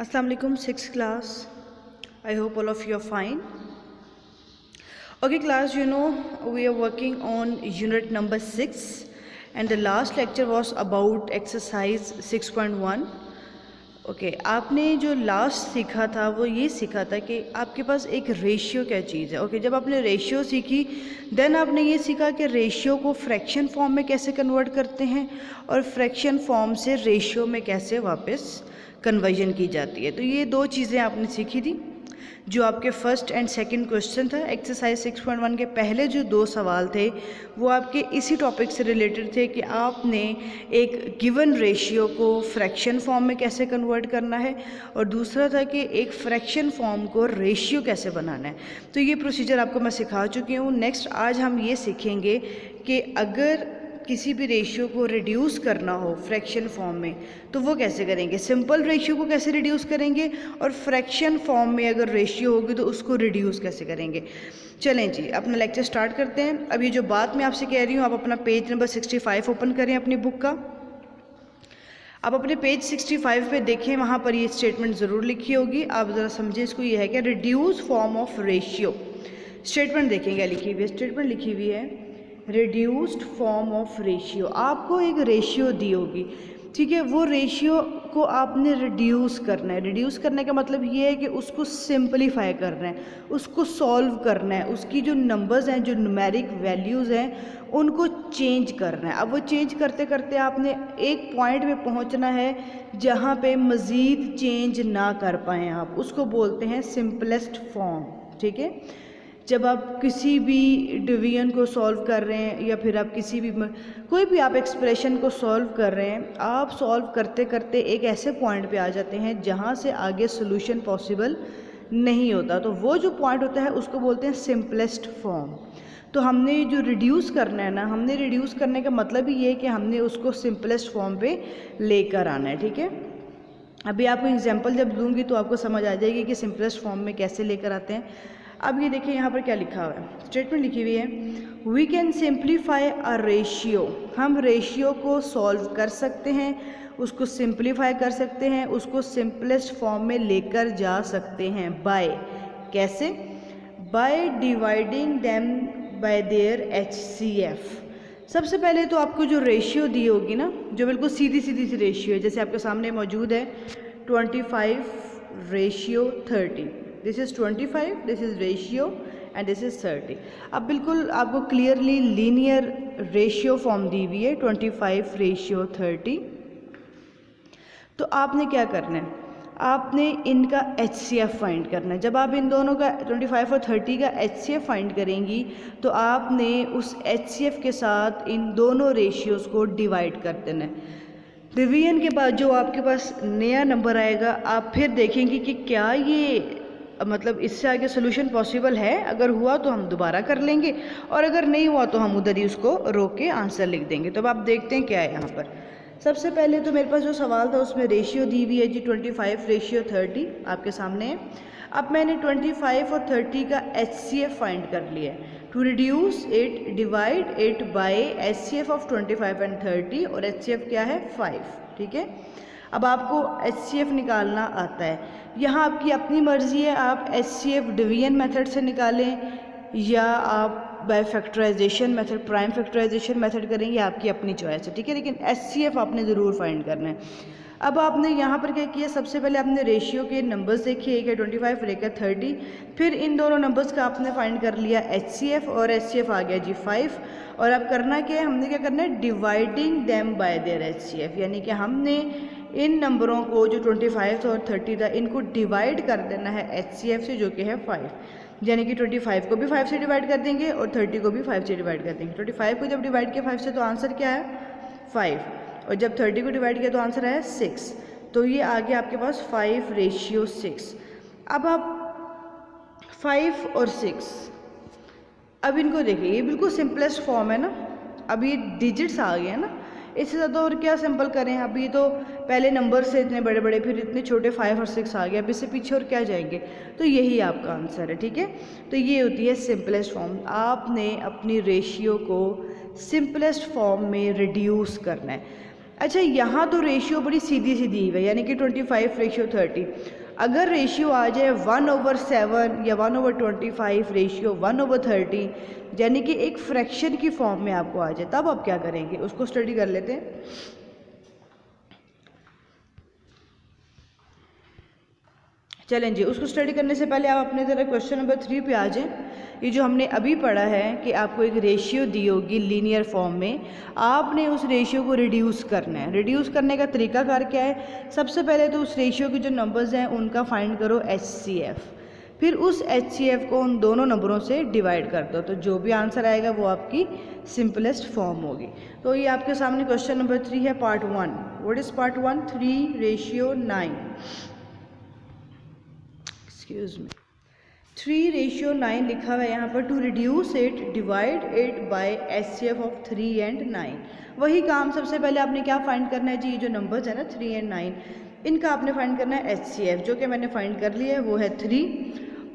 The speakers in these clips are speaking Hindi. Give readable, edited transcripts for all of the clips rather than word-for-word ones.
Assalamu alaikum, sixth class. I hope all of you are fine. Okay, class, we are working on unit number 6, and the last lecture was about exercise 6.1. Okay आपने जो लास्ट सीखा था वो ये सीखा था कि आपके पास एक रेशियो क्या चीज़ है. ओके जब आपने रेशियो सीखी देन आपने ये सीखा कि रेशियो को फ्रैक्शन फॉर्म में कैसे कन्वर्ट करते हैं और फ्रैक्शन फॉर्म से रेशियो में कैसे वापस कन्वर्जन की जाती है. तो ये दो चीज़ें आपने सीखी थी. जो आपके फर्स्ट एंड सेकंड क्वेश्चन था एक्सरसाइज 6.1 के पहले जो दो सवाल थे वो आपके इसी टॉपिक से रिलेटेड थे कि आपने एक गिवन रेशियो को फ्रैक्शन फॉर्म में कैसे कन्वर्ट करना है और दूसरा था कि एक फ्रैक्शन फॉर्म को रेशियो कैसे बनाना है. तो ये प्रोसीजर आपको मैं सिखा चुकी हूँ. नेक्स्ट आज हम ये सीखेंगे कि अगर किसी भी रेशियो को रिड्यूस करना हो फ्रैक्शन फॉर्म में तो वो कैसे करेंगे. सिंपल रेशियो को कैसे रिड्यूस करेंगे और फ्रैक्शन फॉर्म में अगर रेशियो होगी तो उसको रिड्यूस कैसे करेंगे. चलें जी अपना लेक्चर स्टार्ट करते हैं. अब ये जो बात मैं आपसे कह रही हूँ आप अपना पेज नंबर 65 ओपन करें अपनी बुक का. आप अपने पेज 65 पे देखें, वहाँ पर ये स्टेटमेंट ज़रूर लिखी होगी. आप ज़रा समझें इसको. ये है क्या reduce form of ratio. Statement देखें क्या लिखी हुई है. स्टेटमेंट लिखी हुई है रिड्यूस्ड फॉर्म ऑफ रेशियो. आपको एक रेशियो दी होगी, ठीक है. वो रेशियो को आपने रिड्यूस करना है. रिड्यूस करने का मतलब ये है कि उसको सिंपलीफाई करना है, उसको सॉल्व करना है, उसकी जो नंबर्स हैं जो न्यूमेरिक वैल्यूज़ हैं उनको चेंज करना है. अब वो चेंज करते करते आपने एक पॉइंट पे पहुंचना है जहाँ पे मज़ीद चेंज ना कर पाएँ आप. उसको बोलते हैं सिंपलेस्ट फॉर्म. ठीक है. जब आप किसी भी डिवीजन को सॉल्व कर रहे हैं या फिर आप किसी भी कोई भी आप एक्सप्रेशन को सॉल्व कर रहे हैं, आप सॉल्व करते करते एक ऐसे पॉइंट पे आ जाते हैं जहाँ से आगे सोल्यूशन पॉसिबल नहीं होता. तो वो जो पॉइंट होता है उसको बोलते हैं सिंपलेस्ट फॉर्म. तो हमने जो रिड्यूस करना है ना, हमने रिड्यूस करने का मतलब ही ये है कि हमने उसको सिंपलेस्ट फॉर्म पे लेकर आना है. ठीक है. अभी आपको एग्जाम्पल जब दूंगी तो आपको समझ आ जाएगी कि सिंपलेस्ट फॉर्म में कैसे लेकर आते हैं. अब ये देखिए यहाँ पर क्या लिखा हुआ है. स्टेटमेंट लिखी हुई है we can simplify a ratio. हम रेशियो को सॉल्व कर सकते हैं, उसको सिंप्लीफाई कर सकते हैं, उसको सिंपलेस्ट फॉर्म में लेकर जा सकते हैं. बाय कैसे? By dividing them by there HCF. सबसे पहले तो आपको जो रेशियो दी होगी ना, जो बिल्कुल सीधी सीधी सी रेशियो है, जैसे आपके सामने मौजूद है 25:30. This is 25, this is ratio and this is 30. अब बिल्कुल आपको क्लियरली लीनियर रेशियो फॉर्म दी हुई है 25:30. तो आपने क्या करना है, आपने इनका HCF फाइंड करना है. जब आप इन दोनों का 25 और 30 का HCF फाइंड करेंगी तो आपने उस HCF के साथ इन दोनों रेशियोज़ को डिवाइड कर देना है. डिवीजन के बाद जो आपके पास नया नंबर आएगा आप फिर देखेंगे कि क्या ये मतलब इससे आगे सोल्यूशन पॉसिबल है. अगर हुआ तो हम दोबारा कर लेंगे और अगर नहीं हुआ तो हम उधर ही उसको रोक के आंसर लिख देंगे. तो अब आप देखते हैं क्या है यहाँ पर. सबसे पहले तो मेरे पास जो सवाल था उसमें रेशियो दी हुई है जी 25:30 आपके सामने है. अब मैंने 25 और 30 का HCF फाइंड कर लिया है. To reduce it divide it by HCF of 25 and 30 और HCF क्या है 5. ठीक है. अब आपको HCF निकालना आता है. यहाँ आपकी अपनी मर्ज़ी है, आप HCF डिवीजन मेथड से निकालें या आप by factorization method, prime factorization method करेंगे, आपकी अपनी चॉइस है. ठीक है. लेकिन HCF आपने ज़रूर फाइंड करना है. अब आपने यहाँ पर क्या किया, सबसे पहले आपने रेशियो के नंबर्स देखे, एक है 25 और एक है 30. फिर इन दोनों नंबर्स का आपने फाइंड कर लिया HCF और HCF आ गया जी 5. और अब करना क्या है, हमने क्या करना है dividing them by there HCF. यानी कि हमने इन नंबरों को जो 25 और 30 था इनको डिवाइड कर देना है HCF से जो कि है 5. यानी कि 25 को भी 5 से डिवाइड कर देंगे और 30 को भी 5 से डिवाइड कर देंगे. 25 को जब डिवाइड किया 5 से तो आंसर क्या है 5 और जब 30 को डिवाइड किया तो आंसर है 6. तो ये आ गया आपके पास 5:6. अब आप 5 और 6 अब इनको देखिए, ये बिल्कुल सिंपलेस्ट फॉर्म है ना. अब ये डिजिट्स आ गए हैं ना, इससे ज़्यादा और क्या सिंपल करें. अभी तो पहले नंबर से इतने बड़े बड़े फिर इतने छोटे 5 और 6 आ गए. अब इससे पीछे और क्या जाएंगे. तो यही आपका आंसर है. ठीक है. तो ये होती है सिंपलेस्ट फॉर्म. आपने अपनी रेशियो को सिंपलेस्ट फॉर्म में रिड्यूस करना है. अच्छा, यहाँ तो रेशियो बड़ी सीधी सी दी हुई है, यानी कि 25:30। अगर रेशियो आ जाए 1/7 या 1/25 रेशियो 1/30, यानी कि एक फ्रैक्शन की फॉर्म में आपको आ जाए, तब आप क्या करेंगे, उसको स्टडी कर लेते हैं। चलें जी, उसको स्टडी करने से पहले आप अपने ज़रा क्वेश्चन नंबर 3 पे आ जाएं। ये जो हमने अभी पढ़ा है कि आपको एक रेशियो दी होगी लीनियर फॉर्म में, आपने उस रेशियो को रिड्यूस करना है। रिड्यूस करने का तरीकाकार क्या है? सबसे पहले तो उस रेशियो के जो नंबर्स हैं उनका फाइंड करो HCF, फिर उस HCF को उन दोनों नंबरों से डिवाइड कर दो, तो जो भी आंसर आएगा वो आपकी सिंपलेस्ट फॉर्म होगी। तो ये आपके सामने क्वेश्चन नंबर 3 है, part 1। What is part 1? 3:9। Excuse me, 3:9 लिखा हुआ है यहाँ पर। To reduce it divide it by HCF of 3 and 9। वही काम सबसे पहले आपने क्या फाइंड करना है जी, ये जो नंबर्स है ना 3 and 9, इनका आपने फाइंड करना है HCF, जो कि मैंने फाइंड कर लिया है, वो है 3।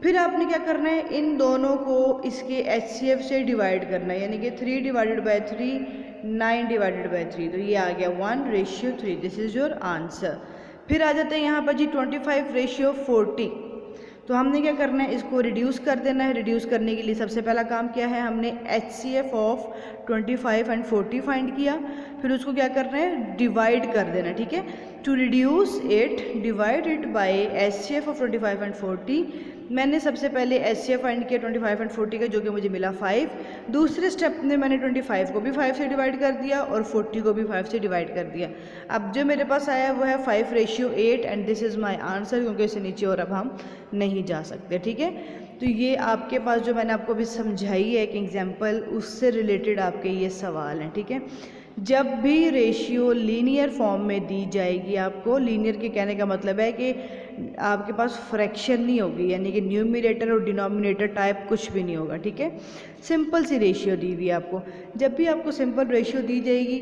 फिर आपने क्या करना है, इन दोनों को इसके HCF से डिवाइड करना है, यानी कि 3 डिवाइडेड बाय 3, 9 डिवाइडेड बाय 3, तो ये आ गया 1:3। This is your answer. फिर आ जाते हैं यहाँ पर जी 25:40। तो हमने क्या करना है, इसको रिड्यूस कर देना है। रिड्यूस करने के लिए सबसे पहला काम क्या है, हमने HCF ऑफ 25 and 40 फाइंड किया, फिर उसको क्या करना है, डिवाइड कर देना, ठीक है। To reduce it divide it by HCF of 25 and 40। मैंने सबसे पहले HCF फाइंड किया 25 and 40 का, जो कि मुझे मिला 5। दूसरे स्टेप में मैंने 25 को भी 5 से डिवाइड कर दिया और 40 को भी 5 से डिवाइड कर दिया। अब जो मेरे पास आया वो है 5:8 and this is my answer, क्योंकि इससे नीचे और अब हम नहीं जा सकते, ठीक है। तो ये आपके पास जो मैंने आपको अभी समझाई है एक एग्जांपल, उससे रिलेटेड आपके ये सवाल हैं, ठीक है। जब भी रेशियो लीनियर फॉर्म में दी जाएगी आपको, लीनियर के कहने का मतलब है कि आपके पास फ्रैक्शन नहीं होगी, यानी कि न्यूमरेटर और डिनोमिनेटर टाइप कुछ भी नहीं होगा, ठीक है। सिंपल सी रेशियो दी हुई है आपको। जब भी आपको सिंपल रेशियो दी जाएगी,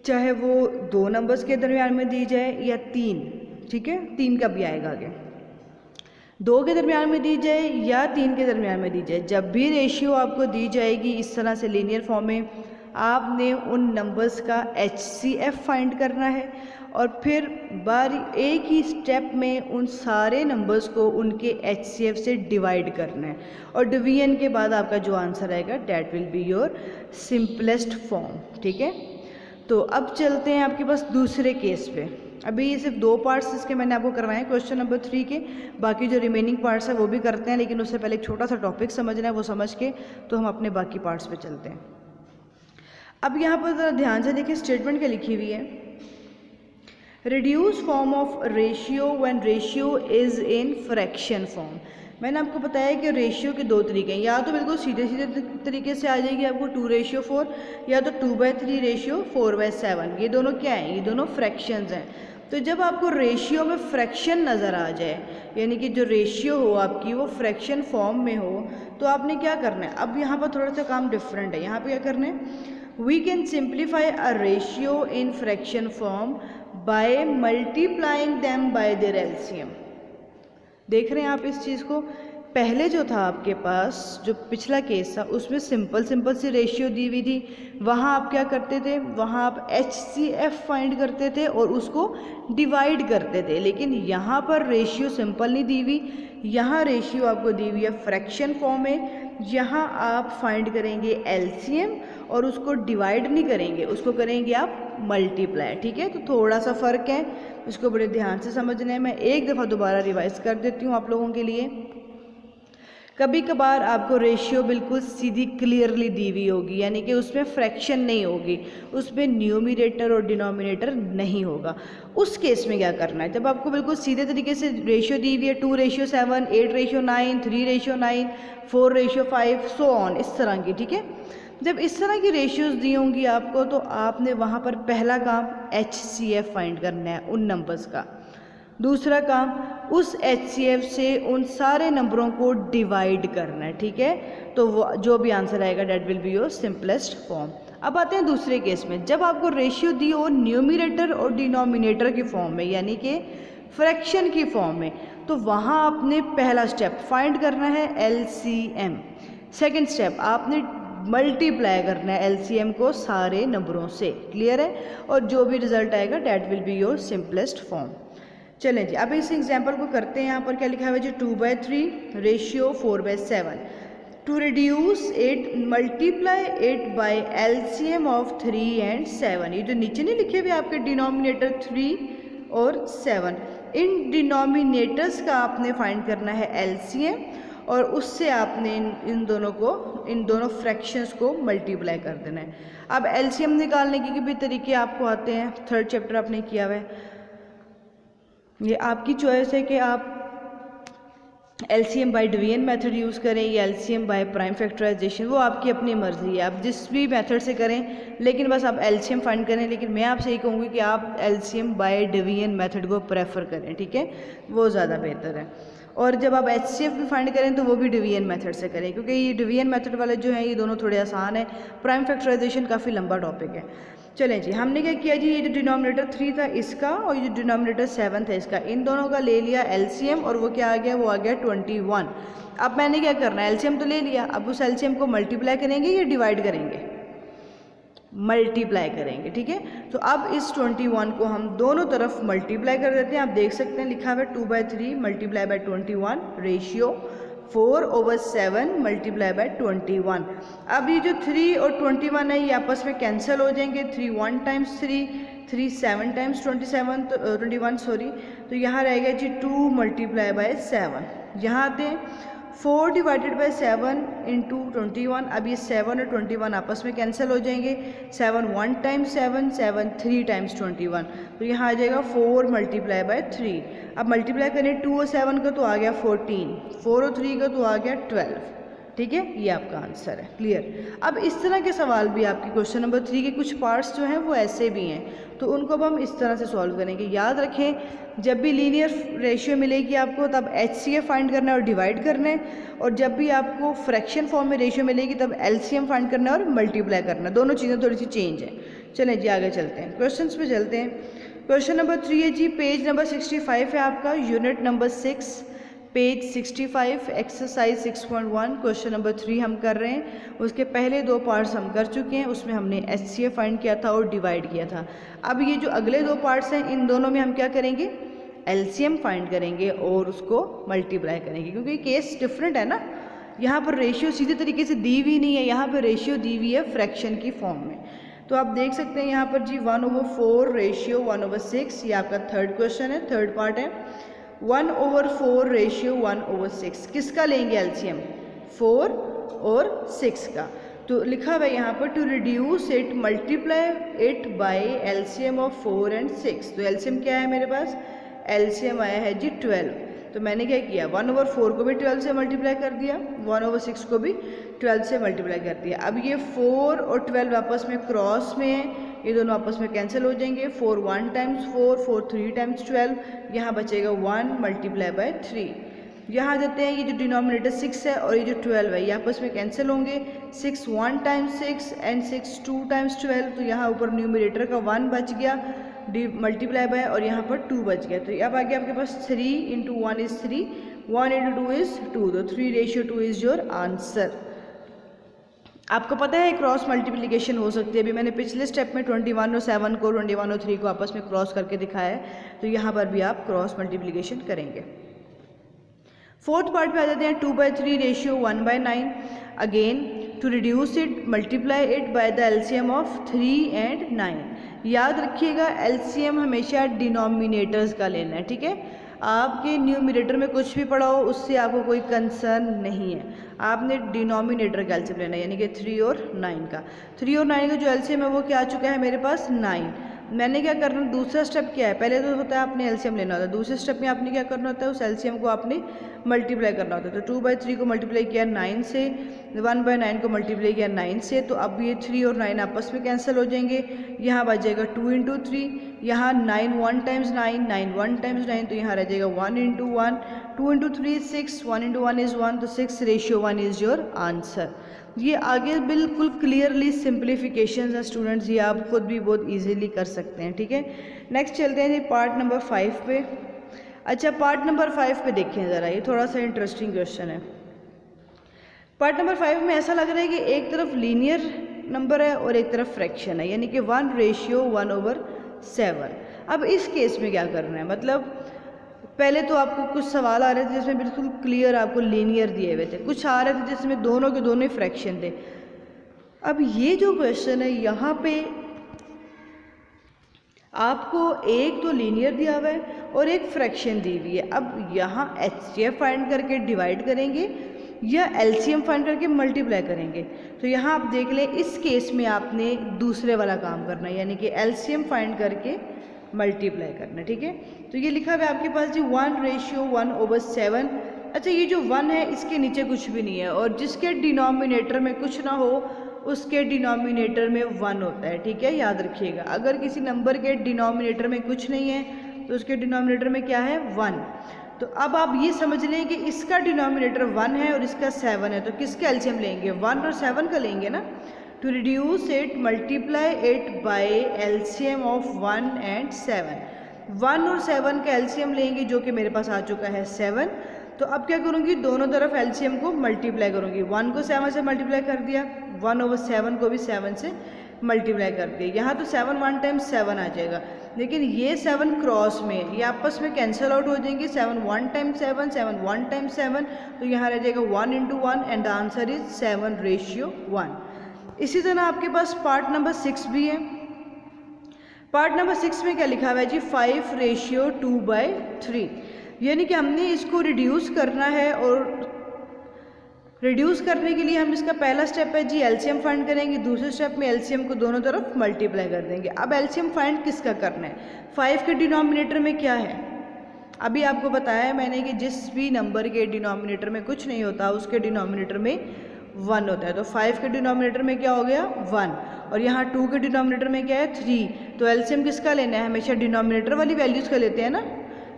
चाहे वो 2 नंबर्स के दरमियान में दी जाए या 3, ठीक है, 3 का भी आएगा आगे, 2 के दरमियान में दी जाए या 3 के दरमियान में दी जाए, जब भी रेशियो आपको दी जाएगी इस तरह से लीनियर फॉर्म में, आपने उन नंबर्स का HCF फाइंड करना है और फिर एक ही स्टेप में उन सारे नंबर्स को उनके HCF से डिवाइड करना है, और डिवीजन के बाद आपका जो आंसर आएगा that will be your simplest form, ठीक है। तो अब चलते हैं आपके पास दूसरे केस पे। अभी ये सिर्फ 2 पार्ट्स इसके मैंने आपको करवाए हैं क्वेश्चन नंबर 3 के, बाकी जो रिमेनिंग पार्ट्स है वो भी करते हैं, लेकिन उससे पहले एक छोटा सा टॉपिक समझना है, वो समझ के तो हम अपने बाकी पार्ट्स पे चलते हैं। अब यहाँ पर ज़रा ध्यान से देखिए, स्टेटमेंट क्या लिखी हुई है, reduce form of ratio when ratio is in fraction form. मैंने आपको बताया कि रेशियो के 2 तरीके हैं, या तो बिल्कुल सीधे सीधे तरीके से आ जाएगी आपको 2:4, या तो 2/3 रेशियो 4/7। ये दोनों क्या हैं, ये दोनों फ्रैक्शंस हैं। तो जब आपको रेशियो में फ्रैक्शन नज़र आ जाए, यानी कि जो रेशियो हो आपकी वो फ्रैक्शन फॉर्म में हो, तो आपने क्या करना है, अब यहाँ पर थोड़ा सा काम डिफरेंट है। यहाँ पर क्या करना है, we can simplify a ratio in fraction form by multiplying them by their LCM। देख रहे हैं आप इस चीज़ को, पहले जो था आपके पास जो पिछला केस था उसमें सिंपल सी रेशियो दी हुई थी, वहाँ आप क्या करते थे, वहाँ आप HCF फाइंड करते थे और उसको डिवाइड करते थे। लेकिन यहाँ पर रेशियो सिंपल नहीं दी हुई, यहाँ रेशियो आपको दी हुई है फ्रैक्शन फॉर्म में। यहाँ आप फाइंड करेंगे LCM और उसको डिवाइड नहीं करेंगे, उसको करेंगे आप मल्टीप्लाई, ठीक है। तो थोड़ा सा फ़र्क है, इसको बड़े ध्यान से समझना है। मैं एक दफ़ा दोबारा रिवाइज कर देती हूँ आप लोगों के लिए। कभी कभार आपको रेशियो बिल्कुल सीधी क्लियरली दी हुई होगी, यानी कि उसमें फ्रैक्शन नहीं होगी, उसमें न्यूमरेटर और डिनोमिनेटर नहीं होगा। उस केस में क्या करना है, जब आपको बिल्कुल सीधे तरीके से रेशियो दी हुई है 2:7, 8:9, 3:9, 4:5, सो ऑन, इस तरह की, ठीक है। जब इस तरह की रेशियोज दी होंगी आपको, तो आपने वहाँ पर पहला काम HCF फाइंड करना है उन नंबर्स का, दूसरा काम उस HCF से उन सारे नंबरों को डिवाइड करना है, ठीक है। तो वो जो भी आंसर आएगा that will be your simplest form. अब आते हैं दूसरे केस में, जब आपको रेशियो दी हो न्यूमरेटर और डिनोमिनेटर की फॉर्म में, यानी कि फ्रैक्शन की फॉर्म में, तो वहाँ आपने पहला स्टेप फाइंड करना है LCM। सेकेंड स्टेप आपने मल्टीप्लाई करना है एलसीएम को सारे नंबरों से, क्लियर है, और जो भी रिजल्ट आएगा that will be your simplest form. चलें जी, अब इस एग्जाम्पल को करते हैं। यहाँ पर क्या लिखा हुआ है जी, 2/3 ratio 4/7 to reduce 8 multiply 8 by LCM of 3 and 7। ये जो नीचे नहीं लिखे हुए आपके डिनोमिनेटर 3 और 7, इन डिनोमिनेटर्स का आपने फाइंड करना है एलसीएम, और उससे आपने इन दोनों फ्रैक्शंस को मल्टीप्लाई कर देना है। अब एलसीएम निकालने के भी तरीके आपको आते हैं, 3rd चैप्टर आपने किया हुआ है। ये आपकी चॉइस है कि आप LCM by division method use करें या एलसीएम बाय प्राइम फैक्टराइजेशन, वो आपकी अपनी मर्ज़ी है, आप जिस भी मेथड से करें, लेकिन बस आप एलसीएम फाइंड करें। लेकिन मैं आपसे ये कहूँगी कि आप एलसीएम बाय डिवीजन मेथड को प्रेफर करें, ठीक है, वो ज़्यादा बेहतर है। और जब आप एचसीएफ भी फाइंड करें तो वो भी डिवीजन मेथड से करें, क्योंकि ये डिवीजन मेथड वाले जो हैं ये दोनों थोड़े आसान है, प्राइम फैक्टराइजेशन काफ़ी लंबा टॉपिक है। चलें जी, हमने क्या किया जी, ये जो डिनोमिनेटर 3 था इसका और ये जो डिनोमिनेटर 7 था इसका, इन दोनों का ले लिया एलसीएम, और वो क्या आ गया, वो आ गया 21। अब मैंने क्या करना है, एलसीएम तो ले लिया, अब उस एलसीएम को मल्टीप्लाई करेंगे या डिवाइड करेंगे, मल्टीप्लाई करेंगे, ठीक है। तो अब इस 21 को हम दोनों तरफ मल्टीप्लाई कर देते हैं। आप देख सकते हैं लिखा हुआ है 2/3 multiply by 21 ratio 4/7 multiply by 21। अब ये जो 3 और 21 है ये आपस में कैंसिल हो जाएंगे, 3 1 टाइम्स 3, 3 7 टाइम्स 21 सॉरी, तो यहाँ रहेगा जी 2 मल्टीप्लाई बाय 7। यहाँ आते हैं 4 डिवाइडेड बाई 7 इंटू 21। अब ये 7 और 21 आपस में कैंसिल हो जाएंगे, 7 1 टाइम्स 7, 7 3 टाइम्स 21, तो यहाँ आ जाएगा 4 मल्टीप्लाई बाय 3। अब मल्टीप्लाई करें 2 और 7 का तो आ गया 14, 4 और 3 का तो आ गया 12, ठीक है, ये आपका आंसर है, क्लियर। अब इस तरह के सवाल भी आपके क्वेश्चन नंबर 3 के कुछ पार्ट्स जो हैं वो ऐसे भी हैं, तो उनको अब हम इस तरह से सॉल्व करेंगे। याद रखें, जब भी लीनियर रेशियो मिलेगी आपको तब एचसीएफ फाइंड करना है और डिवाइड करना है, और जब भी आपको फ्रैक्शन फॉर्म में रेशियो मिलेगी तब एलसीएम फाइंड करना है और मल्टीप्लाई करना है। दोनों चीज़ें थोड़ी सी चेंज है। चलें जी, आगे चलते हैं, क्वेश्चंस पे चलते हैं। क्वेश्चन नंबर 3 है जी, पेज नंबर 65 है आपका, unit number 6, page 65, exercise 6.1, question number 3 हम कर रहे हैं। उसके पहले 2 पार्ट्स हम कर चुके हैं, उसमें हमने एचसीएफ फाइंड किया था और डिवाइड किया था। अब ये जो अगले 2 पार्ट्स हैं इन दोनों में हम क्या करेंगे, एलसीएम फाइंड करेंगे और उसको मल्टीप्लाई करेंगे, क्योंकि केस डिफरेंट है ना, यहाँ पर रेशियो सीधे तरीके से दी हुई नहीं है, यहाँ पर रेशियो दी हुई है फ्रैक्शन की फॉर्म में। तो आप देख सकते हैं यहाँ पर जी 1/4 रेशियो 1/6, ये आपका 3rd क्वेश्चन है, 3rd पार्ट है। 1/4 रेशियो 1/6 किसका लेंगे एलसीएम, 4 और 6 का। तो लिखा हुआ है यहाँ पर to reduce it multiply it by LCM of 4 and 6। तो एलसीएम क्या है मेरे पास, एलसीएम आया है जी 12। तो मैंने क्या किया, 1/4 को भी 12 से मल्टीप्लाई कर दिया, 1/6 को भी 12 से मल्टीप्लाई कर दिया। अब ये 4 और 12 आपस में क्रॉस में है, ये दोनों आपस में कैंसिल हो जाएंगे, 4 1 टाइम्स 4, 4 3 टाइम्स 12, यहाँ बचेगा 1 मल्टीप्लाई बाय 3। यहाँ देते हैं ये जो डिनोमिनेटर 6 है और ये जो 12 है ये आपस में कैंसिल होंगे, 6 1 टाइम्स 6 एंड 6 2 टाइम्स 12, तो यहाँ ऊपर न्यूमरेटर का 1 बच गया मल्टीप्लाई बाय, और यहाँ पर 2 बच गया। तो अब आ गया आपके पास 3 इंटू 1 इज़ 3, 1 इंटू 2 इज़ 2, तो 3/2 इज़ योर आंसर। आपको पता है क्रॉस मल्टीप्लिकेशन हो सकती है, अभी मैंने पिछले स्टेप में 21 और 7 को 21 और 3 को आपस में क्रॉस करके दिखाया है, तो यहाँ पर भी आप क्रॉस मल्टीप्लिकेशन करेंगे। 4th पार्ट पे आ जाते हैं, 2/3 ratio 1/9। Again to reduce it multiply it by the LCM of 3 and 9। याद रखिएगा एलसीएम हमेशा डिनोमिनेटर्स का लेना है, ठीक है। आपके न्यूमरेटर में कुछ भी पड़ा हो उससे आपको कोई कंसर्न नहीं है, आपने डिनोमिनेटर का एलसीएम लेना है, यानी कि 3 और 9 का। 3 और 9 का जो एलसीएम है वो क्या आ चुका है मेरे पास 9। मैंने क्या करना, दूसरा स्टेप क्या है, पहले तो होता है आपने एलसीएम लेना होता है, दूसरे स्टेप में आपने क्या करना होता है, उस एलसीएम को आपने मल्टीप्लाई करना होता है। तो 2/3 को मल्टीप्लाई किया 9 से, 1/9 को मल्टीप्लाई किया 9 से, तो अब ये 3 और 9 आपस में कैंसिल हो जाएंगे, यहाँ बचेगा 2 इंटू 3, यहाँ 9 1 टाइम्स 9, 9 1 टाइम्स 9, तो यहाँ रह जाएगा 1 इंटू 1, 2 इंटू 3 6, 1 इंटू 1 इज़ 1, तो 6/1 इज़ योर आंसर। ये आगे बिल्कुल क्लियरली सिंप्लीफिकेशन है स्टूडेंट्स, ये आप खुद भी बहुत इजीली कर सकते हैं, ठीक है। नेक्स्ट चलते हैं जी पार्ट नंबर 5 पे। अच्छा, पार्ट नंबर 5 पे देखें ज़रा, ये थोड़ा सा इंटरेस्टिंग क्वेश्चन है। पार्ट नंबर 5 में ऐसा लग रहा है कि एक तरफ लीनियर नंबर है और एक तरफ फ्रैक्शन है, यानी कि 1:1/7। अब इस केस में क्या करना है, मतलब पहले तो आपको कुछ सवाल आ रहे थे जिसमें बिल्कुल क्लियर आपको लीनियर दिए हुए थे, कुछ आ रहे थे जिसमें दोनों के दोनों ही फ्रैक्शन थे। अब ये जो क्वेश्चन है यहाँ पे आपको एक तो लीनियर दिया हुआ है और एक फ्रैक्शन दी हुई है। अब यहाँ HCF फाइंड करके डिवाइड करेंगे या LCM फाइंड करके मल्टीप्लाई करेंगे। तो यहाँ आप देख लें, इस केस में आपने दूसरे वाला काम करना है, यानी कि LCM फाइंड करके मल्टीप्लाई करना है, ठीक है। तो ये लिखा हुआ है आपके पास जी 1:1/7। अच्छा, ये जो 1 है इसके नीचे कुछ भी नहीं है, और जिसके डिनोमिनेटर में कुछ ना हो उसके डिनोमिनेटर में 1 होता है, ठीक है, याद रखिएगा। अगर किसी नंबर के डिनोमिनेटर में कुछ नहीं है तो उसके डिनोमिनेटर में क्या है, 1। तो अब आप ये समझ लें कि इसका डिनोमिनेटर 1 है और इसका 7 है, तो किसका एलसीएम लेंगे, 1 और 7 का लेंगे ना। To reduce it multiply it by LCM of 1 and 7। 1 और 7 का एलसीएम लेंगे जो कि मेरे पास आ चुका है 7। तो अब क्या करूँगी, दोनों तरफ एलसीएम को मल्टीप्लाई करूँगी। 1 को 7 से मल्टीप्लाई कर दिया, 1/7 को भी 7 से मल्टीप्लाई कर दिया। यहाँ तो 7 1 टाइम्स 7 आ जाएगा, लेकिन ये 7 क्रॉस में ये आपस में कैंसिल आउट हो जाएंगे। 7 1 टाइम्स 7, 7 1 टाइम्स 7, तो यहाँ रह जाएगा 1 × 1 एंड द आंसर इज 7:1। इसी तरह आपके पास पार्ट नंबर 6 भी है। पार्ट नंबर 6 में क्या लिखा हुआ है जी, 5:2/3, यानी कि हमने इसको रिड्यूस करना है, और रिड्यूस करने के लिए हम इसका पहला स्टेप है जी एलसीएम फाइंड करेंगे, दूसरे स्टेप में एलसीएम को दोनों तरफ मल्टीप्लाई कर देंगे। अब एलसीएम फाइंड किसका करना है, 5 के डिनोमिनेटर में क्या है, अभी आपको बताया मैंने कि जिस भी नंबर के डिनोमिनेटर में कुछ नहीं होता उसके डिनोमिनेटर में 1 होता है। तो 5 के डिनोमिनेटर में क्या हो गया, 1, और यहाँ 2 के डिनोमिनेटर में क्या है, 3। तो एलसीएम किसका लेना है, हमेशा डिनोमिनेटर वाली वैल्यूज़ का लेते हैं ना,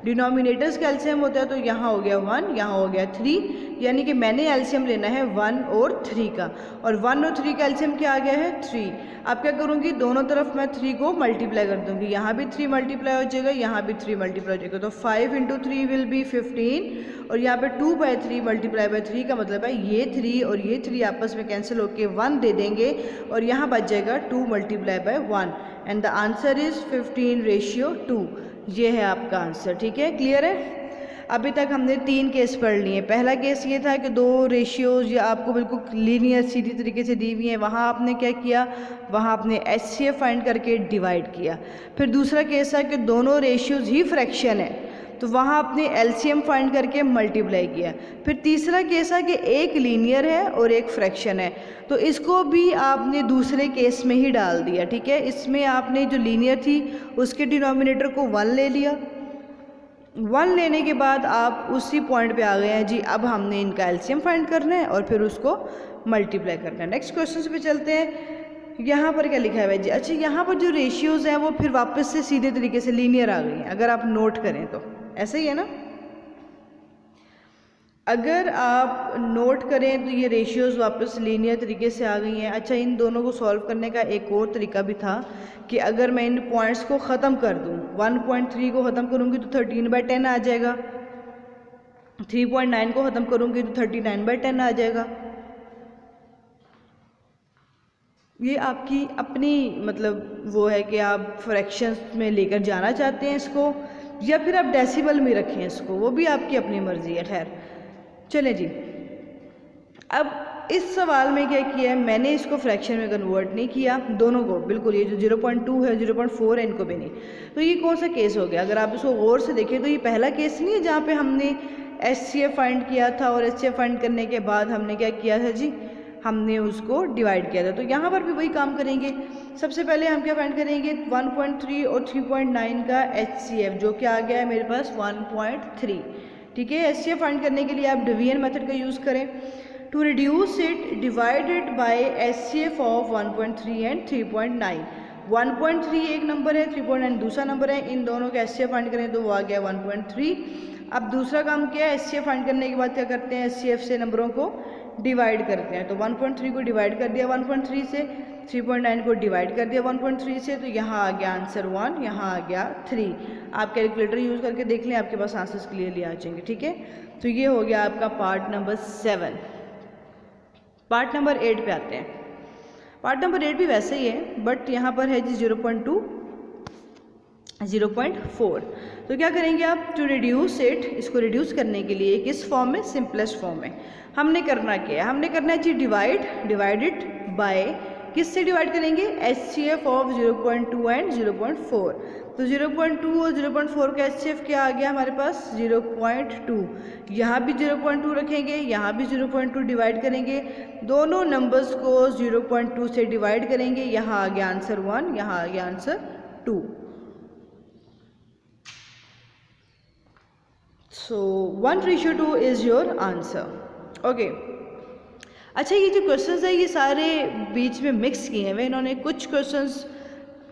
डिनोमिनेटर्स का एलसीएम होता है। तो यहाँ हो गया 1, यहाँ हो गया 3, यानी कि मैंने एलसीएम लेना है 1 और 3 का, और 1 और 3 का एलसीएम क्या आ गया है, 3। अब क्या करूँगी, दोनों तरफ मैं 3 को मल्टीप्लाई कर दूँगी, यहाँ भी 3 मल्टीप्लाई हो जाएगा, यहाँ भी 3 मल्टीप्लाई हो जाएगा। तो 5 × 3 विल बी 15, और यहाँ पे 2/3 मल्टीप्लाई बाय 3 का मतलब है ये 3 और ये 3 आपस में कैंसिल होके 1 दे देंगे, और यहाँ बच जाएगा 2 multiply by 1 and the answer is 15:2। ये है आपका आंसर, ठीक है, क्लियर है। अभी तक हमने 3 केस पढ़ लिए। पहला केस ये था कि 2 रेशियोज या आपको बिल्कुल लीनियर सीधी तरीके से दी हुई हैं, वहाँ आपने क्या किया, वहाँ आपने HCF फाइंड करके डिवाइड किया। फिर दूसरा केस है कि दोनों रेशियोज ही फ्रैक्शन है, तो वहाँ आपने LCM फाइंड करके मल्टीप्लाई किया। फिर तीसरा केस है कि एक लीनियर है और एक फ्रैक्शन है, तो इसको भी आपने दूसरे केस में ही डाल दिया, ठीक है। इसमें आपने जो लीनियर थी उसके डिनोमिनेटर को 1 ले लिया, 1 लेने के बाद आप उसी पॉइंट पे आ गए हैं जी, अब हमने इनका एलसीएम फाइंड करना है और फिर उसको मल्टीप्लाई करना है। नेक्स्ट क्वेश्चन पे चलते हैं। यहाँ पर क्या लिखा है जी, अच्छा यहाँ पर जो रेशियोज़ हैं वो फिर वापस से सीधे तरीके से लीनियर आ गई हैं, अगर आप नोट करें तो ऐसा ही है ना। अगर आप नोट करें तो ये रेशियोज़ वापस लीनियर तरीके से आ गई हैं। अच्छा, इन दोनों को सॉल्व करने का एक और तरीका भी था कि अगर मैं इन पॉइंट्स को ख़त्म कर दूं, 1.3 को ख़त्म करूंगी तो 13/10 आ जाएगा, 3.9 को ख़त्म करूंगी तो 39/10 आ जाएगा। ये आपकी अपनी मतलब वो है कि आप फ्रैक्शंस में लेकर जाना चाहते हैं इसको, या फिर आप डेसिमल में रखें इसको, वो भी आपकी अपनी मर्ज़ी है। खैर चलें जी, अब इस सवाल में क्या किया है, मैंने इसको फ्रैक्शन में कन्वर्ट नहीं किया, दोनों को बिल्कुल, ये जो 0.2 है 0.4 है इनको भी नहीं। तो ये कौन सा केस हो गया, अगर आप इसको गौर से देखें तो ये पहला केस नहीं है जहाँ पे हमने HCF फाइंड किया था, और HCF फाइंड करने के बाद हमने क्या किया था जी, हमने उसको डिवाइड किया था। तो यहाँ पर भी वही काम करेंगे। सबसे पहले हम क्या फाइंड करेंगे, 1.3 और 3.9 का HCF, जो कि आ गया है मेरे पास 1.3, ठीक है। HCF फाइंड करने के लिए आप डिवीजन मेथड का यूज़ करें। To reduce it divided by HCF of 1.3 and 3.9। 1.3 एक नंबर है, 3.9 दूसरा नंबर है, इन दोनों का HCF फाइंड करें तो वो आ गया 1.3। अब दूसरा काम क्या है, HCF फाइंड करने के बाद क्या करते हैं, HCF से नंबरों को डिवाइड करते हैं। तो 1.3 को डिवाइड कर दिया 1.3 से, 3.9 को डिवाइड कर दिया 1.3 से, तो यहाँ आ गया आंसर 1, यहाँ आ गया 3। आप कैलकुलेटर यूज़ करके देख लें, आपके पास आंसर्स क्लियरली आ जाएंगे, ठीक है। तो ये हो गया आपका पार्ट नंबर 7। पार्ट नंबर 8 पे आते हैं। पार्ट नंबर 8 भी वैसे ही है, बट यहाँ पर है जी 0.2 0.4। तो क्या करेंगे आप, टू रिड्यूस इट, इसको रिड्यूस करने के लिए किस फॉर्म में, सिंपलेस्ट फॉर्म में हमने करना क्या है, हमने करना है जी डिवाइड इट बाय, किससे डिवाइड करेंगे, HCF ऑफ 0.2 एंड 0.4। तो 0.2 और 0.4 का HCF क्या आ गया हमारे पास, 0.2। यहाँ भी 0.2 रखेंगे, यहाँ भी 0.2 डिवाइड करेंगे, दोनों नंबर्स को 0.2 से डिवाइड करेंगे, यहाँ आ गया आंसर 1, यहाँ आ गया answer 2। So 1:2 is your answer. Okay. अच्छा, ये जो क्वेश्चंस है ये सारे बीच में मिक्स किए हुए इन्होंने, कुछ क्वेश्चंस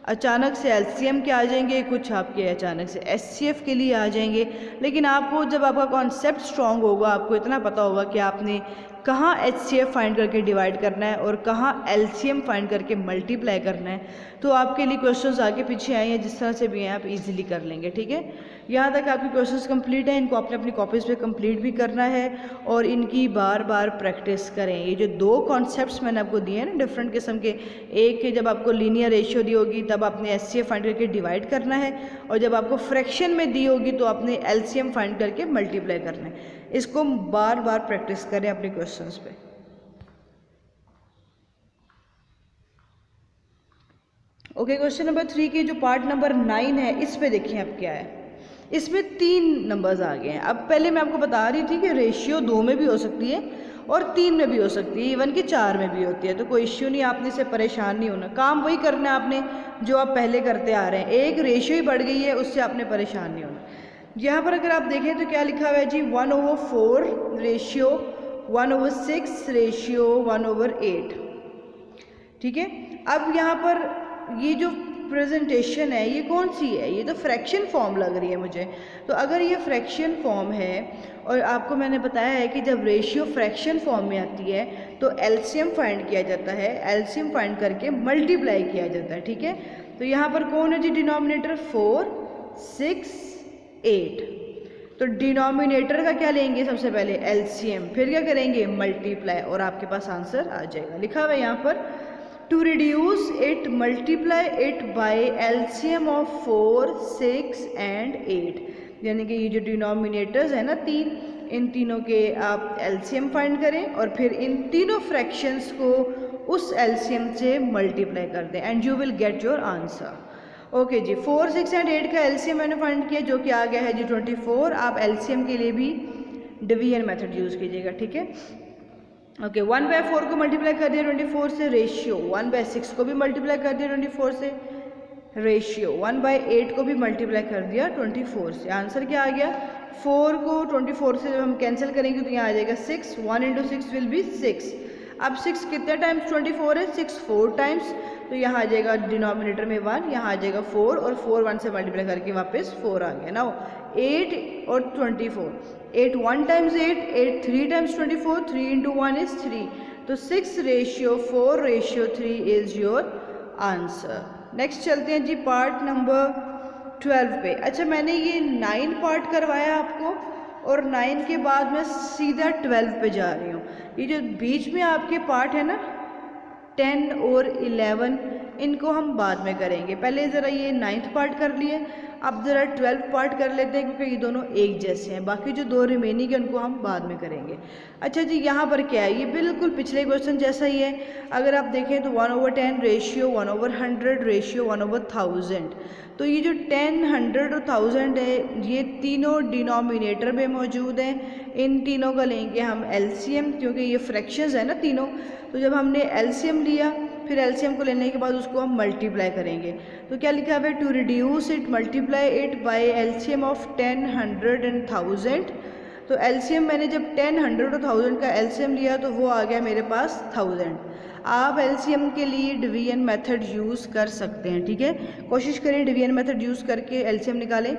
अचानक से LCM के आ जाएंगे, कुछ आपके अचानक से HCF के लिए आ जाएंगे, लेकिन आपको जब आपका कॉन्सेप्ट स्ट्रांग होगा, आपको इतना पता होगा कि आपने कहाँ HCF फाइंड करके डिवाइड करना है और कहाँ LCM फाइंड करके मल्टीप्लाई करना है, तो आपके लिए क्वेश्चंस आगे पीछे आए हैं, जिस तरह से भी हैं आप इजीली कर लेंगे। ठीक है, यहाँ तक आपके क्वेश्चंस कंप्लीट हैं, इनको आपने अपनी कॉपीज़ पे कंप्लीट भी करना है और इनकी बार बार प्रैक्टिस करें। ये जो दो कॉन्सेप्ट्स मैंने आपको दिए हैं ना डिफरेंट किस्म के, एक के जब आपको लीनियर रेशियो दी होगी तब आपने HCF फाइंड करके डिवाइड करना है, और जब आपको फ्रैक्शन में दी होगी तो आपने LCM फाइंड करके मल्टीप्लाई करना है। इसको बार बार प्रैक्टिस करें अपने क्वेश्चंस पे। ओके, क्वेश्चन नंबर 3 की जो पार्ट नंबर 9 है, इस पे देखिए अब क्या है, इसमें 3 नंबर्स आ गए हैं। अब पहले मैं आपको बता रही थी कि रेशियो 2 में भी हो सकती है और 3 में भी हो सकती है, इवन कि 4 में भी होती है, तो कोई इश्यू नहीं, आपने इससे परेशान नहीं होना, काम वही करना है आपने जो आप पहले करते आ रहे हैं। एक रेशियो ही बढ़ गई है, उससे आपने परेशान नहीं होना। यहाँ पर अगर आप देखें तो क्या लिखा हुआ है जी, 1/4 रेशियो 1/6 रेशियो 1/8। ठीक है, अब यहाँ पर ये जो प्रेजेंटेशन है ये कौन सी है, ये तो फ्रैक्शन फॉर्म लग रही है मुझे। तो अगर ये फ्रैक्शन फॉर्म है और आपको मैंने बताया है कि जब रेशियो फ्रैक्शन फॉर्म में आती है तो LCM फाइंड किया जाता है, LCM फाइंड करके मल्टीप्लाई किया जाता है। ठीक है, तो यहाँ पर कौन है जी डिनोमिनेटर, 4 6 8। तो डिनोमिनेटर का क्या लेंगे, सबसे पहले LCM, फिर क्या करेंगे मल्टीप्लाई, और आपके पास आंसर आ जाएगा। लिखा हुआ है यहाँ पर, to reduce it multiply it by LCM of 4 6 and 8। यानी कि ये जो डिनोमिनेटर्स है ना 3, इन तीनों के आप LCM फाइंड करें और फिर इन तीनों फ्रैक्शंस को उस LCM से मल्टीप्लाई कर दें and you will get your answer. Okay जी, 4 6 एंड 8 का LCM मैंने फाइंड किया जो कि आ गया है जी 24। आप LCM के लिए भी डिवीजन मेथड यूज़ कीजिएगा। ठीक है, ओके, 1/4 को मल्टीप्लाई कर दिया 24 से, रेशियो 1/6 को भी मल्टीप्लाई कर दिया 24 से, रेशियो 1/8 को भी मल्टीप्लाई कर दिया 24 से। आंसर क्या आ गया, 4 को 24 से जब हम कैंसिल करेंगे तो यहाँ आ जाएगा 6, 1 × 6 विल बी 6। अब 6 कितने टाइम्स 24 है, 6 4 टाइम्स, तो यहाँ आ जाएगा डिनोमिनेटर में 1, यहाँ आ जाएगा 4 और 4 1 से मल्टीप्लाई करके वापस 4 आ गया। नाउ 8 और 24, 8 1 टाइम्स 8, 8 3 टाइम्स 24, 3 × 1 इज 3, तो 6 ratio 4 ratio 3 is your answer. Next चलते हैं जी पार्ट नंबर 12 पे। अच्छा, मैंने ये 9 पार्ट करवाया आपको और 9 के बाद मैं सीधा 12 पे जा रही हूँ। ये जो बीच में आपके पार्ट है ना 10 और 11, इनको हम बाद में करेंगे। पहले ज़रा ये 9th पार्ट कर लिए, अब ज़रा 12th पार्ट कर लेते हैं क्योंकि ये दोनों एक जैसे हैं। बाकी जो 2 रिमेनिंग है उनको हम बाद में करेंगे। अच्छा जी, यहाँ पर क्या है, ये बिल्कुल पिछले क्वेश्चन जैसा ही है। अगर आप देखें तो 1/10 रेशियो 1/100 रेशियो 1/1000। तो ये जो 10, 100 और 1000 है ये तीनों डिनोमिनेटर में मौजूद हैं। इन तीनों का लेंगे हम LCM क्योंकि ये फ्रैक्शंस है ना तीनों। तो जब हमने LCM लिया फिर LCM को लेने के बाद उसको हम मल्टीप्लाई करेंगे। तो क्या लिखा है, to reduce it multiply it by LCM of 10, 100 and 1000। तो LCM मैंने जब 10, 100 और 1000 का LCM लिया तो वो आ गया मेरे पास 1000। आप LCM के लिए डिवीजन मेथड यूज़ कर सकते हैं। ठीक है, कोशिश करें डिवीजन मेथड यूज़ करके LCM निकालें।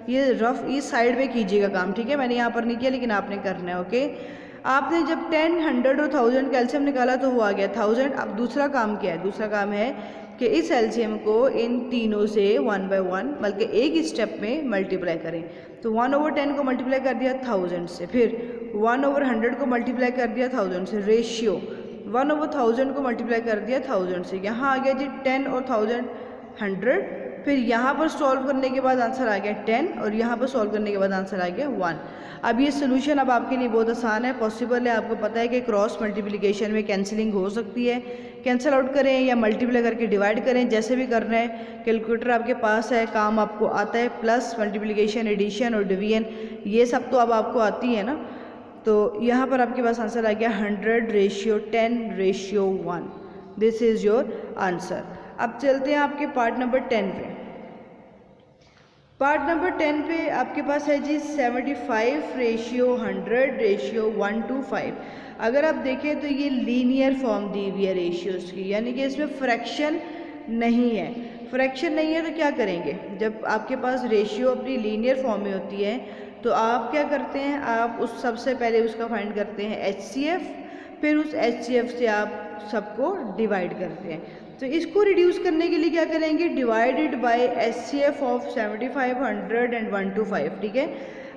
ये रफ इस साइड में कीजिएगा काम। ठीक है, मैंने यहाँ पर नहीं किया लेकिन आपने करना है। ओके, आपने जब 10, 100 और 1000 का LCM निकाला तो वो आ गया 1000। अब दूसरा काम क्या है, दूसरा काम है कि इस LCM को इन तीनों से 1 by 1 बल्कि एक स्टेप में मल्टीप्लाई करें। तो 1/10 को मल्टीप्लाई कर दिया 1000 से, फिर 1/100 को मल्टीप्लाई कर दिया 1000 से, रेशियो 1/1000 को मल्टीप्लाई कर दिया 1000 से, यहाँ आ गया जी 10 और 1000 100, फिर यहाँ पर सॉल्व करने के बाद आंसर आ गया 10 और यहाँ पर सॉल्व करने के बाद आंसर आ गया 1। अब ये सोल्यूशन अब आपके लिए बहुत आसान है, पॉसिबल है। आपको पता है कि क्रॉस मल्टीप्लिकेशन में कैंसिलिंग हो सकती है, कैंसिल आउट करें या मल्टीप्लाई करके डिवाइड करें, जैसे भी करना है। कैलकुलेटर आपके पास है, काम आपको आता है, प्लस मल्टीप्लिकेशन, एडिशन और डिवीजन ये सब तो अब आपको आती है ना। तो यहाँ पर आपके पास आंसर आ गया 100:10:1। This is your answer. अब चलते हैं आपके पार्ट नंबर 10 पे। पार्ट नंबर 10 पे आपके पास है जी 75:100:1:5। अगर आप देखें तो ये लीनियर फॉर्म दी हुई है रेशियोज़ की, यानी कि इसमें फ्रैक्शन नहीं है। फ्रैक्शन नहीं है तो क्या करेंगे, जब आपके पास रेशियो अपनी लीनियर फॉर्म में होती है तो आप क्या करते हैं, आप उस सबसे पहले उसका फाइंड करते हैं HCF, फिर उस HCF से आप सबको डिवाइड करते हैं। तो इसको रिड्यूस करने के लिए क्या करेंगे, divided by HCF of 75, 100 and 125। ठीक है,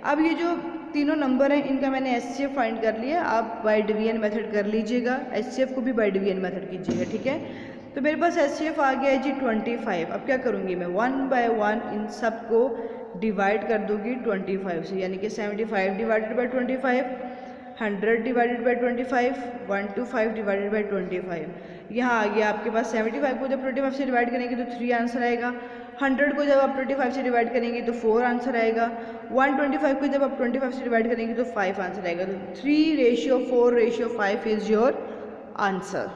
अब ये जो तीनों नंबर हैं इनका मैंने HCF फाइंड कर लिया, आप बाय डिवीजन मेथड कर लीजिएगा, HCF को भी बाय डिवीजन मेथड कीजिएगा। ठीक है, तो मेरे पास HCF आ गया है जी 25। अब क्या करूँगी मैं, 1 बाय 1 इन सब को डिवाइड कर दूँगी 25 से, यानी कि 75 divided by 25, 100 divided by 25, 125 divided by 25। यहाँ आ गया आपके पास 75 को जब 25 से डिवाइड करेंगे तो 3 आंसर आएगा, 100 को जब आप 25 से डिवाइड करेंगे तो 4 आंसर आएगा, 125 को जब आप 25 से डिवाइड करेंगे तो 5 आंसर आएगा। तो 3:4:5 इज़ योर आंसर।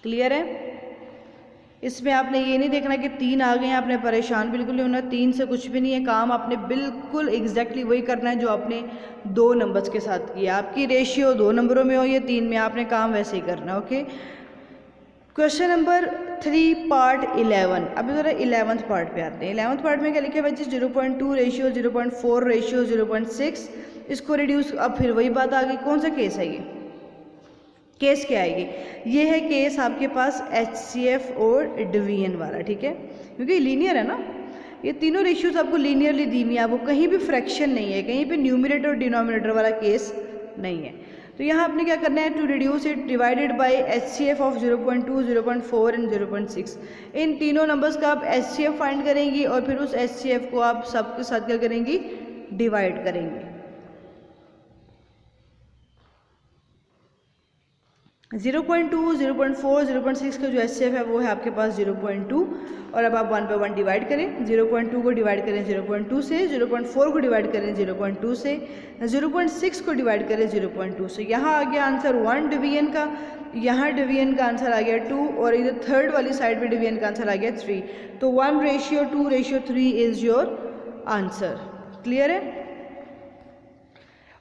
क्लियर है? इसमें आपने ये नहीं देखना कि 3 आ गए हैं, आपने परेशान बिल्कुल नहीं होना, 3 से कुछ भी नहीं है, काम आपने बिल्कुल एग्जैक्टली वही करना है जो आपने 2 नंबर्स के साथ किया। आपकी रेशियो 2 नंबरों में हो या 3 में, आपने काम वैसे ही करना है। Okay, question number 3 part 11। अभी ज़रा 11th पार्ट पे आते हैं। 11th पार्ट में क्या लिखे बच्चे, 0.2 रेशियो, 0.4 रेशियो, 0.6। इसको रिड्यूस, अब फिर वही बात आ गई, कौन सा केस है ये, केस क्या आएगी, ये है केस आपके पास HCF और डिवीजन वाला। ठीक है, क्योंकि लीनियर है ना, ये तीनों रेशियोज आपको लीनियरली दी हुई है, आपको कहीं भी फ्रैक्शन नहीं है, कहीं पे न्यूमरेटर और डिनोमिनेटर वाला केस नहीं है। तो यहाँ आपने क्या करना है, to reduce it, divided by HCF of 0.2, 0.4 and 0.6। इन तीनों नंबर्स का आप HCF फाइंड करेंगी और फिर उस HCF को आप सबके साथ क्या करेंगी, डिवाइड करेंगी। 0.2, 0.4, 0.6 का जो HCF है वो है आपके पास 0.2। और अब आप 1 by 1 डिवाइड करें, 0.2 को डिवाइड करें 0.2 से, 0.4 को डिवाइड करें 0.2 से, 0.6 को डिवाइड करें 0.2 से। यहाँ आ गया आंसर 1 डिवीजन का, यहाँ डिवीजन का आंसर आ गया 2 और इधर थर्ड वाली साइड पे डिवीजन का आंसर आ गया 3। तो 1:2:3 इज़ योर आंसर। क्लियर है?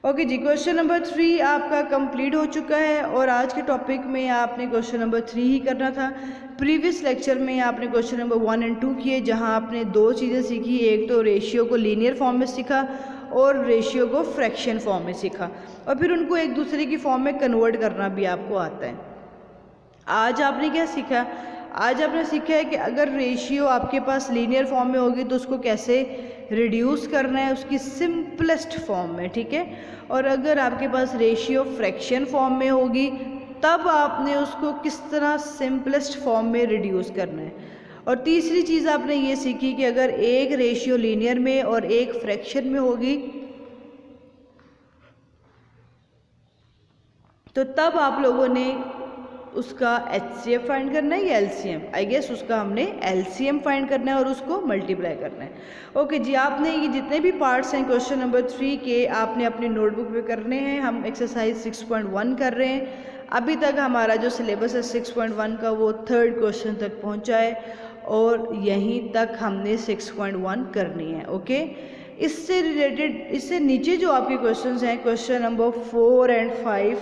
ओके जी, क्वेश्चन नंबर 3 आपका कंप्लीट हो चुका है और आज के टॉपिक में आपने क्वेश्चन नंबर 3 ही करना था। प्रीवियस लेक्चर में आपने क्वेश्चन नंबर 1 और 2 किए, जहां आपने 2 चीज़ें सीखी, एक तो रेशियो को लीनियर फॉर्म में सीखा और रेशियो को फ्रैक्शन फॉर्म में सीखा, और फिर उनको एक दूसरे की फॉर्म में कन्वर्ट करना भी आपको आता है। आज आपने क्या सीखा, आज आपने सीखा है कि अगर रेशियो आपके पास लीनियर फॉर्म में होगी तो उसको कैसे रिड्यूस करना है उसकी सिंपलेस्ट फॉर्म में। ठीक है, और अगर आपके पास रेशियो फ्रैक्शन फॉर्म में होगी तब आपने उसको किस तरह सिंपलेस्ट फॉर्म में रिड्यूस करना है। और तीसरी चीज़ आपने ये सीखी कि अगर एक रेशियो लीनियर में और एक फ्रैक्शन में होगी तो तब आप लोगों ने उसका HCF फाइंड करना है या LCM, आई गेस उसका हमने LCM फाइंड करना है और उसको मल्टीप्लाई करना है। ओके जी, आपने ये जितने भी पार्ट्स हैं क्वेश्चन नंबर 3 के आपने अपनी नोटबुक पे करने हैं। हम एक्सरसाइज 6.1 कर रहे हैं। अभी तक हमारा जो सिलेबस है 6.1 का वो 3rd क्वेश्चन तक पहुंचा है और यहीं तक हमने 6.1 करनी है। ओके, इससे रिलेटेड, इससे नीचे जो आपके क्वेश्चन हैं क्वेश्चन नंबर 4 और 5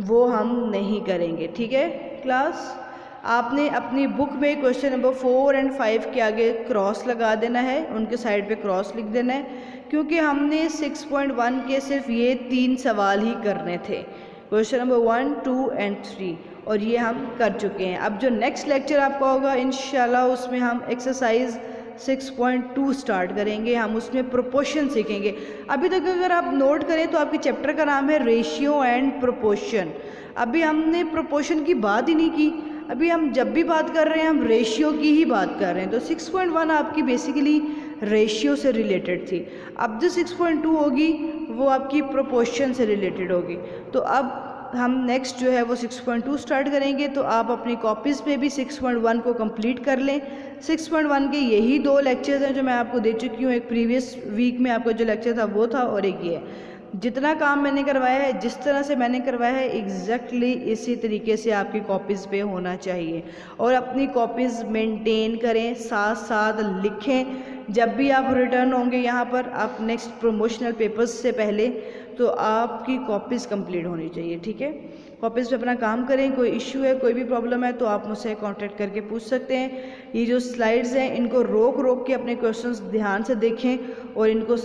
वो हम नहीं करेंगे। ठीक है क्लास, आपने अपनी बुक में क्वेश्चन नंबर 4 और 5 के आगे क्रॉस लगा देना है, उनके साइड पे क्रॉस लिख देना है, क्योंकि हमने 6.1 के सिर्फ ये 3 सवाल ही करने थे, क्वेश्चन नंबर 1, 2 एंड 3, और ये हम कर चुके हैं। अब जो नेक्स्ट लेक्चर आपका होगा इंशाल्लाह उसमें हम एक्सरसाइज 6.2 स्टार्ट करेंगे। हम उसमें प्रोपोर्शन सीखेंगे। अभी तक अगर आप नोट करें तो आपके चैप्टर का नाम है रेशियो एंड प्रोपोर्शन। अभी हमने प्रोपोर्शन की बात ही नहीं की। अभी हम जब भी बात कर रहे हैं हम रेशियो की ही बात कर रहे हैं। तो 6.1 आपकी बेसिकली रेशियो से रिलेटेड थी। अब जो 6.2 होगी वो आपकी प्रोपोर्शन से रिलेटेड होगी। तो अब हम नेक्स्ट जो है वो 6.2 स्टार्ट करेंगे। तो आप अपनी कॉपीज़ में भी 6.1 को कंप्लीट कर लें। 6.1 के यही 2 लेक्चर्स हैं जो मैं आपको दे चुकी हूँ। एक प्रीवियस वीक में आपका जो लेक्चर था वो था, और एक ये है। जितना काम मैंने करवाया है, जिस तरह से मैंने करवाया है, एग्जैक्टली इसी तरीके से आपकी कॉपीज़ पे होना चाहिए। और अपनी कॉपीज़ मेंटेन करें, साथ साथ लिखें। जब भी आप रिटर्न होंगे यहाँ पर आप नेक्स्ट प्रमोशनल पेपर्स से पहले, तो आपकी कॉपीज़ कंप्लीट होनी चाहिए। ठीक है, कॉपीज़ पे अपना काम करें। कोई इश्यू है, कोई भी प्रॉब्लम है तो आप मुझसे कांटेक्ट करके पूछ सकते हैं। ये जो स्लाइड्स हैं इनको रोक रोक के अपने क्वेश्चंस ध्यान से देखें, और इनको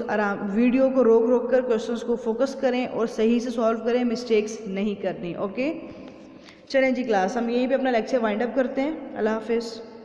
वीडियो को रोक रोक कर क्वेश्चंस को फोकस करें और सही से सॉल्व करें, मिस्टेक्स नहीं करनी। ओके, चलें जी क्लास, हम यहीं पे अपना लेक्चर वाइंड अप करते हैं। अल्लाह हाफिज़।